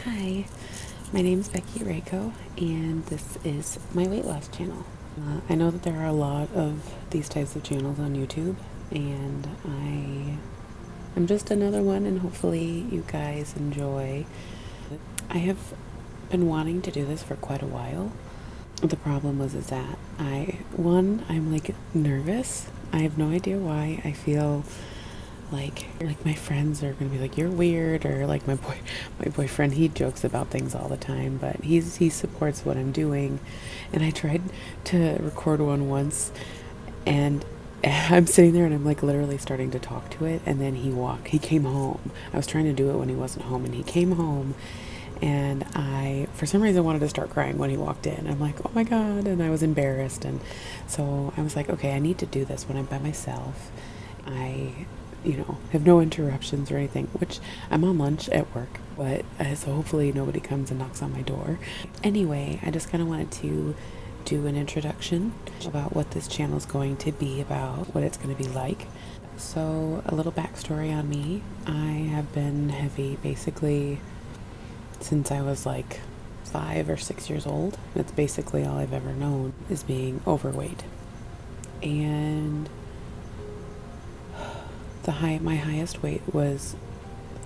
Hi, my name is Becky Rayco, and this is my weight loss channel. I know that there are a lot of these types of channels on YouTube, and I am just another one, and hopefully you guys enjoy. I have been wanting to do this for quite a while. The problem is that I'm like nervous. I have no idea why. I feel like my friends are gonna be like, you're weird, or like my boyfriend, he jokes about things all the time, but he supports what I'm doing. And I tried to record one once, and I'm sitting there and I'm like literally starting to talk to it, and then he came home. I was trying to do it when he wasn't home, and he came home, and I for some reason wanted to start crying when he walked in. I'm like, oh my god, and I was embarrassed. And so I was like, okay, I need to do this when I'm by myself. I have no interruptions or anything, which I'm on lunch at work, but so hopefully nobody comes and knocks on my door. Anyway, I just kind of wanted to do an introduction about what this channel is going to be about, what it's going to be like. So a little backstory on me. I have been heavy basically since I was like 5 or 6 years old. That's basically all I've ever known, is being overweight. And my highest weight was,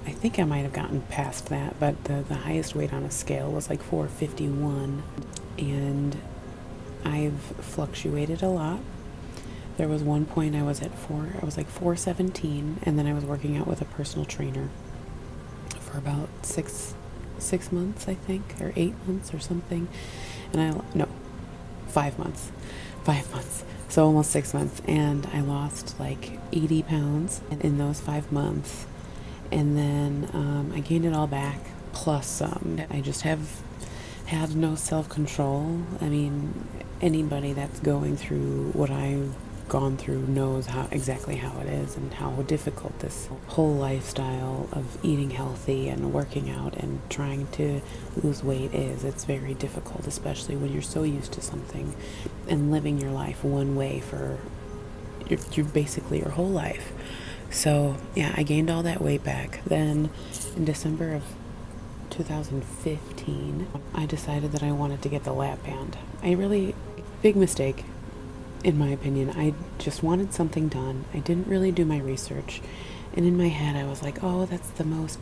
I think I might have gotten past that, but the highest weight on a scale was like 451. And I've fluctuated a lot. There was one point I was like 417, and then I was working out with a personal trainer for about six months, I think, or 8 months or something. And 5 months. 5 months. So almost 6 months, and I lost like 80 pounds in those 5 months, and then I gained it all back plus some. I just have had no self-control. I mean, anybody that's going through what I've gone through knows exactly how it is, and how difficult this whole lifestyle of eating healthy and working out and trying to lose weight is. It's very difficult, especially when you're so used to something and living your life one way for basically your whole life. So yeah, I gained all that weight back. Then in December of 2015, I decided that I wanted to get the lap band. Big mistake in my opinion. I just wanted something done. I didn't really do my research, and in my head I was like, oh, that's the most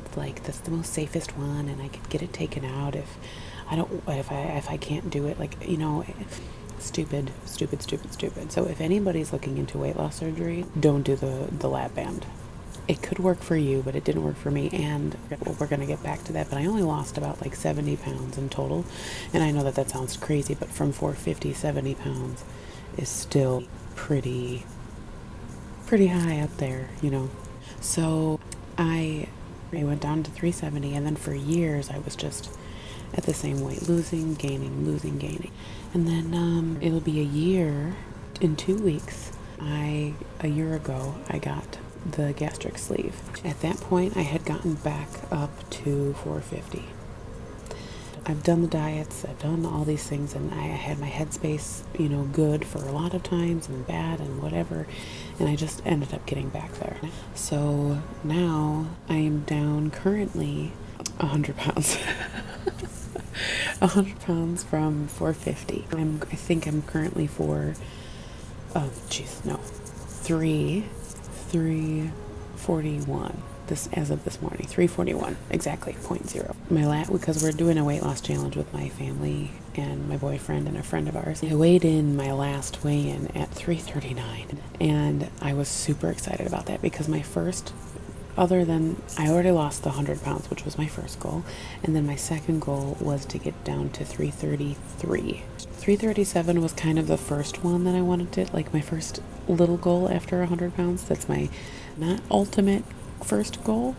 safest one, and I could get it taken out if I can't do it, stupid. So if anybody's looking into weight loss surgery, don't do the lap band. It could work for you, but it didn't work for me, and we're going to get back to that. But I only lost about like 70 pounds in total, and I know that sounds crazy, but from 450, 70 pounds is still pretty high up there, So I went down to 370, and then for years I was just at the same weight, losing, gaining. And then it'll be a year in 2 weeks. A year ago, I got the gastric sleeve. At that point, I had gotten back up to 450. I've done the diets, I've done all these things, and I had my headspace, good for a lot of times, and bad and whatever, and I just ended up getting back there. So now I am down currently 100 pounds. 100 pounds from 450. I think I'm currently 341. As of this morning, 341 exactly, 0.0. Because we're doing a weight loss challenge with my family and my boyfriend and a friend of ours. I weighed in my last weigh-in at 339, and I was super excited about that because I already lost the 100 pounds, which was my first goal, and then my second goal was to get down to 333. 337 was kind of the first one that I wanted to, like my first little goal after 100 pounds. That's my not ultimate first goal,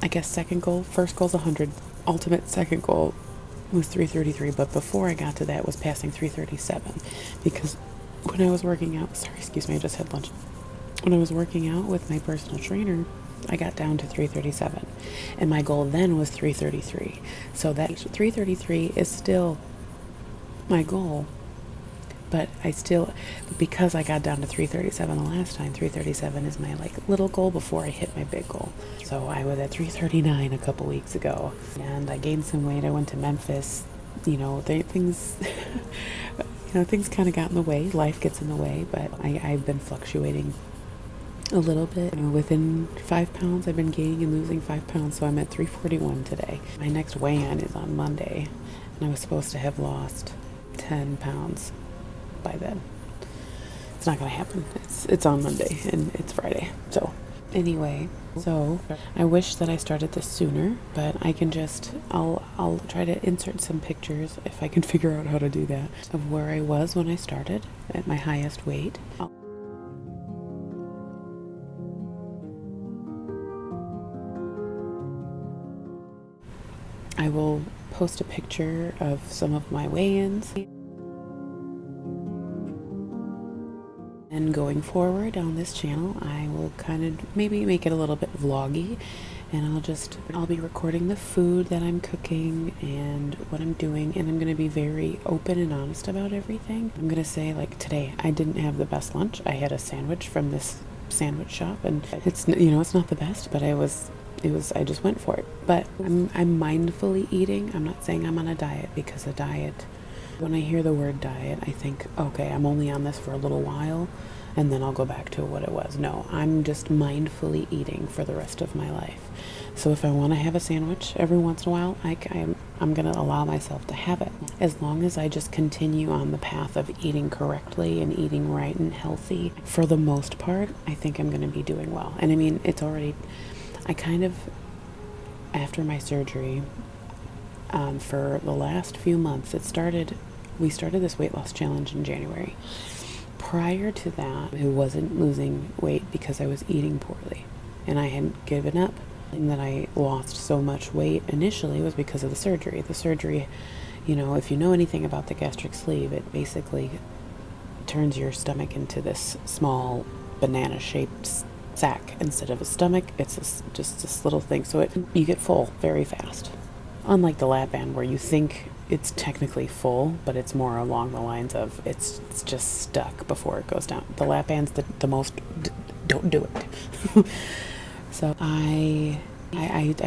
I guess. Second goal. First goal's 100. Ultimate second goal was 333, but before I got to that was passing 337, because when I was working out, I just had lunch. When I was working out with my personal trainer, I got down to 337, and my goal then was 333. So that 333 is still my goal, but because I got down to 337 the last time, 337 is my like little goal before I hit my big goal. So I was at 339 a couple weeks ago, and I gained some weight. I went to Memphis. Things things kind of got in the way. Life gets in the way, but I've been fluctuating a little bit. Within 5 pounds, I've been gaining and losing 5 pounds, so I'm at 341 today. My next weigh-in is on Monday, and I was supposed to have lost 10 pounds by then. It's not going to happen. It's on Monday, and it's Friday. So anyway, I wish that I started this sooner, but I'll try to insert some pictures if I can figure out how to do that, of where I was when I started at my highest weight. I will post a picture of some of my weigh-ins. And going forward on this channel, I will kind of maybe make it a little bit vloggy, and I'll be recording the food that I'm cooking and what I'm doing, and I'm going to be very open and honest about everything. I'm going to say, like, today I didn't have the best lunch. I had a sandwich from this sandwich shop, and it's not the best, but I just went for it. But I'm mindfully eating. I'm not saying I'm on a diet, because a diet, when I hear the word diet, I think, okay, I'm only on this for a little while and then I'll go back to what it was. No, I'm just mindfully eating for the rest of my life. So if I want to have a sandwich every once in a while, I'm going to allow myself to have it. As long as I just continue on the path of eating correctly and eating right and healthy, for the most part, I think I'm going to be doing well. And I mean, after my surgery, for the last few months, we started this weight loss challenge in January. Prior to that, I wasn't losing weight because I was eating poorly, and I hadn't given up. And that I lost so much weight initially was because of the surgery. The surgery, if you know anything about the gastric sleeve, it basically turns your stomach into this small banana-shaped sack. Instead of a stomach, it's just this little thing. So you get full very fast. Unlike the lap band, where you think it's technically full, but it's more along the lines of it's just stuck before it goes down. The lap band's the most, don't do it. So I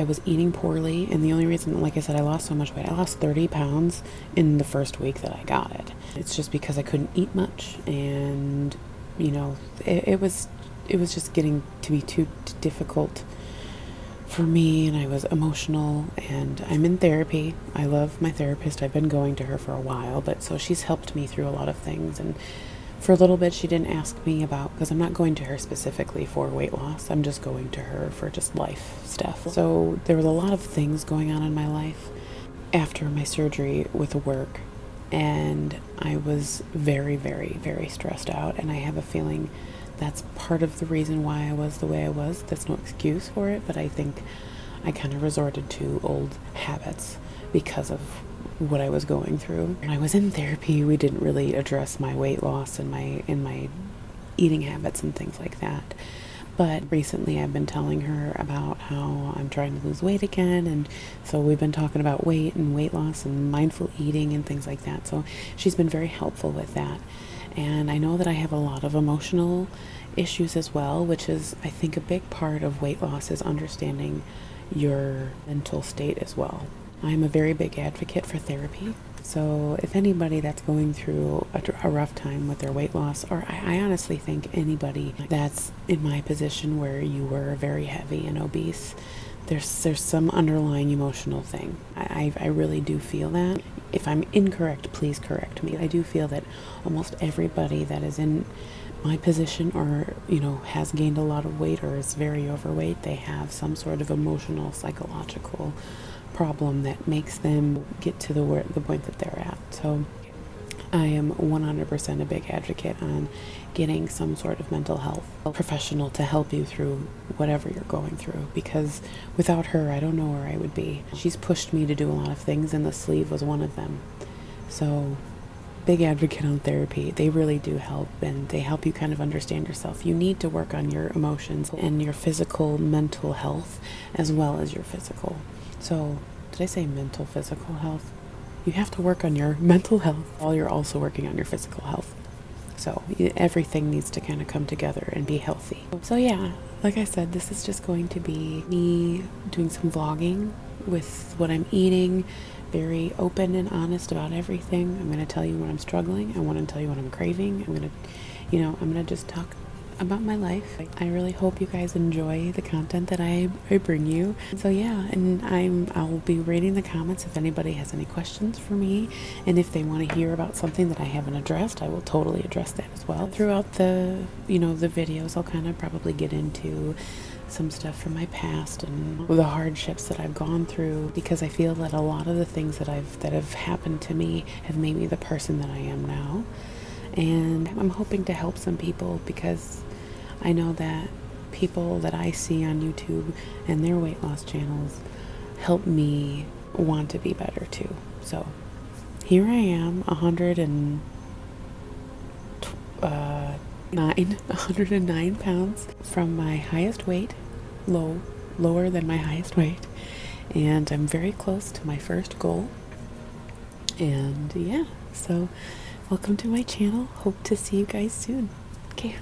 was eating poorly, and the only reason, like I said, I lost so much weight. I lost 30 pounds in the first week that I got it. It's just because I couldn't eat much, and it was just getting to be too difficult for me, and I was emotional, and I'm in therapy. I love my therapist. I've been going to her for a while, but so she's helped me through a lot of things. And for a little bit, she didn't ask me about, because I'm not going to her specifically for weight loss. I'm just going to her for just life stuff. So there was a lot of things going on in my life after my surgery with work, and I was very, very, very stressed out, and I have a feeling that's part of the reason why I was the way I was. That's no excuse for it, but I think I kind of resorted to old habits because of what I was going through. When I was in therapy, we didn't really address my weight loss and my eating habits and things like that. But recently I've been telling her about how I'm trying to lose weight again, and so we've been talking about weight and weight loss and mindful eating and things like that. So she's been very helpful with that. And I know that I have a lot of emotional issues as well, which is, I think, a big part of weight loss is understanding your mental state as well. I'm a very big advocate for therapy. So if anybody that's going through a rough time with their weight loss, or I honestly think anybody that's in my position where you were very heavy and obese, there's some underlying emotional thing. I really do feel that. If I'm incorrect, please correct me. I do feel that almost everybody that is in my position, or has gained a lot of weight or is very overweight, they have some sort of emotional, psychological problem that makes them get to the point that they're at. So I am 100% a big advocate on getting some sort of mental health professional to help you through whatever you're going through, because without her, I don't know where I would be. She's pushed me to do a lot of things, and the sleeve was one of them. So big advocate on therapy. They really do help, and they help you kind of understand yourself. You need to work on your emotions and your physical, mental health, as well as your physical. So did I say mental, physical health? you have to work on your mental health while you're also working on your physical health. So everything needs to kind of come together and be healthy. So yeah, like I said, this is just going to be me doing some vlogging with what I'm eating, very open and honest about everything. I'm going to tell you when I'm struggling. I want to tell you what I'm craving. I'm going to just talk about my life. I really hope you guys enjoy the content that I bring you. So yeah, and I'll be reading the comments if anybody has any questions for me, and if they want to hear about something that I haven't addressed, I will totally address that as well. Throughout the the videos, I'll kind of probably get into some stuff from my past and the hardships that I've gone through, because I feel that a lot of the things that have happened to me have made me the person that I am now. And I'm hoping to help some people, because I know that people that I see on YouTube and their weight loss channels help me want to be better too. So here I am, 109 pounds from my highest weight, lower than my highest weight, and I'm very close to my first goal. And yeah, so welcome to my channel. Hope to see you guys soon. Okay.